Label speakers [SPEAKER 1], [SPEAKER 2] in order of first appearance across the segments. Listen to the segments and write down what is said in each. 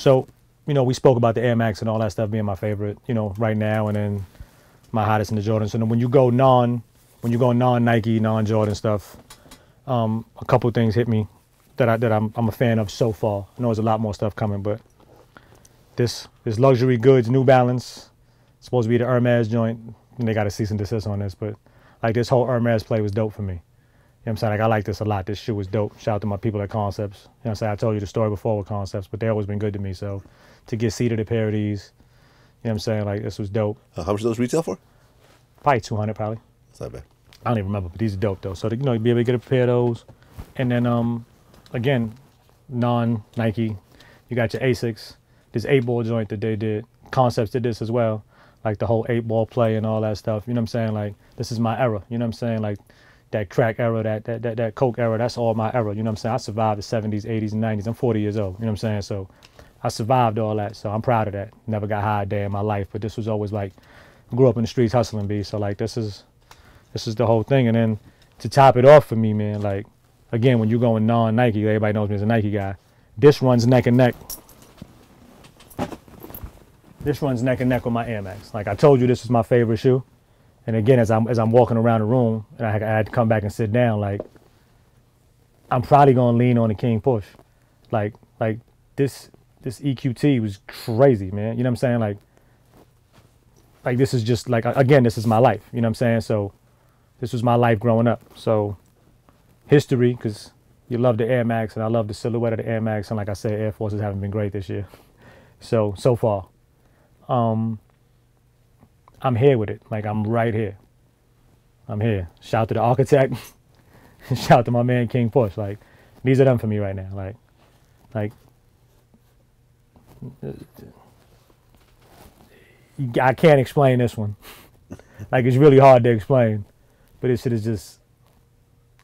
[SPEAKER 1] So, you know, we spoke about the Air Max and all that stuff being my favorite, you know, right now, and then my hottest in the Jordans. So then when you go non-Nike, non-Jordan stuff, a couple things hit me that I'm a fan of so far. I know there's a lot more stuff coming, but this luxury goods, New Balance, supposed to be the Hermes joint, and they got a cease and desist on this, but like this whole Hermes play was dope for me. You know what I'm saying? Like I like this a lot. This shoe was dope. Shout out to my people at Concepts. You know what I'm saying? I told you the story before with Concepts, but they always been good to me. So to get seated a pair of these, you know what I'm saying? Like this was dope.
[SPEAKER 2] How much do those retail for?
[SPEAKER 1] Probably 200 probably.
[SPEAKER 2] That's not bad.
[SPEAKER 1] I don't even remember, but these are dope though. So you know, you'd be able to get a pair of those. And then again, non-Nike, you got your Asics. This 8-ball joint that they did. Concepts did this as well. Like the whole 8-ball play and all that stuff. You know what I'm saying? Like this is my era. You know what I'm saying? Like that crack era, that coke era, that's all my era. You know what I'm saying? I survived the 70s, 80s, and 90s. I'm 40 years old. You know what I'm saying? So I survived all that. So I'm proud of that. Never got high a day in my life, but this was always like, I grew up in the streets hustling, B. So like this is the whole thing. And then to top it off for me, man, like again, when you're going non-Nike, everybody knows me as a Nike guy. This runs neck and neck. This runs neck and neck with my Air Max. Like I told you, this is my favorite shoe. And again, as I'm walking around the room, and I had to come back and sit down, like I'm probably gonna lean on the King Push. Like this EQT was crazy, man. You know what I'm saying? Like this is just like, again, this is my life. You know what I'm saying? So this was my life growing up. So history, because you love the Air Max, and I love the silhouette of the Air Max. And like I said, Air Forces haven't been great this year. So far. I'm here with it. Like I'm right here. I'm here. Shout out to the architect. Shout out to my man King Push. Like these are them for me right now. Like I can't explain this one. Like it's really hard to explain, but this shit is just.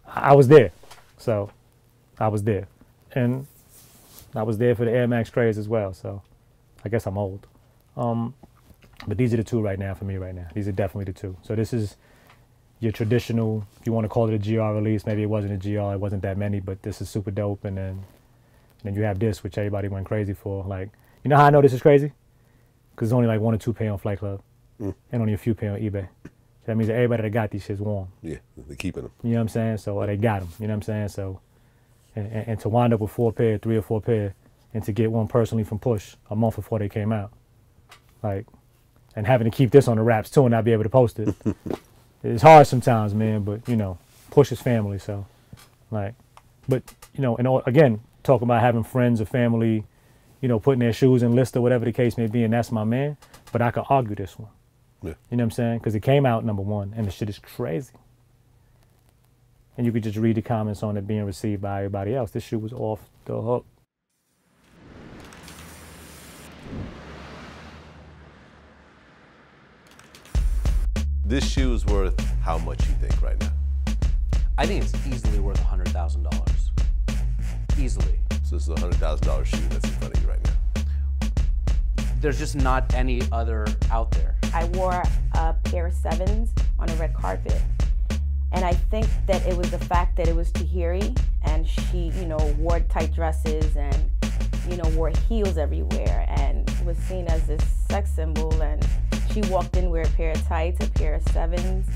[SPEAKER 1] I was there, so I was there, and I was there for the Air Max craze as well. So I guess I'm old. But these are the two right now for me right now. These are definitely the two. So this is your traditional, if you want to call it a GR release, maybe it wasn't a GR, it wasn't that many, but this is super dope. And then you have this, which everybody went crazy for. Like, you know how I know this is crazy? Because it's only like 1 or 2 pay on Flight Club and only a few pay on eBay. So that means that everybody that got these shits warm.
[SPEAKER 2] Yeah, they're keeping them.
[SPEAKER 1] You know what I'm saying? So, or they got them, you know what I'm saying? So, and to wind up with 4 pair, 3 or 4 pair, and to get one personally from Push a month before they came out. Like, and having to keep this on the wraps too and not be able to post it. It's hard sometimes, man, but you know, Push is family, so like, but you know, and again, talk about having friends or family, you know, putting their shoes in list or whatever the case may be, and that's my man, but I could argue this one. Yeah. You know what I'm saying? Because it came out #1 and the shit is crazy. And you could just read the comments on it being received by everybody else. This shit was off the hook.
[SPEAKER 2] This shoe is worth how much you think right now?
[SPEAKER 3] I think it's easily worth $100,000. Easily.
[SPEAKER 2] So this is a $100,000 shoe that's in front of you right now.
[SPEAKER 3] There's just not any other out there.
[SPEAKER 4] I wore a pair of 7s on a red carpet. And I think that it was the fact that it was Tahiri and she, you know, wore tight dresses and, you know, wore heels everywhere and was seen as this sex symbol. And she walked in with a pair of tights, a pair of 7s,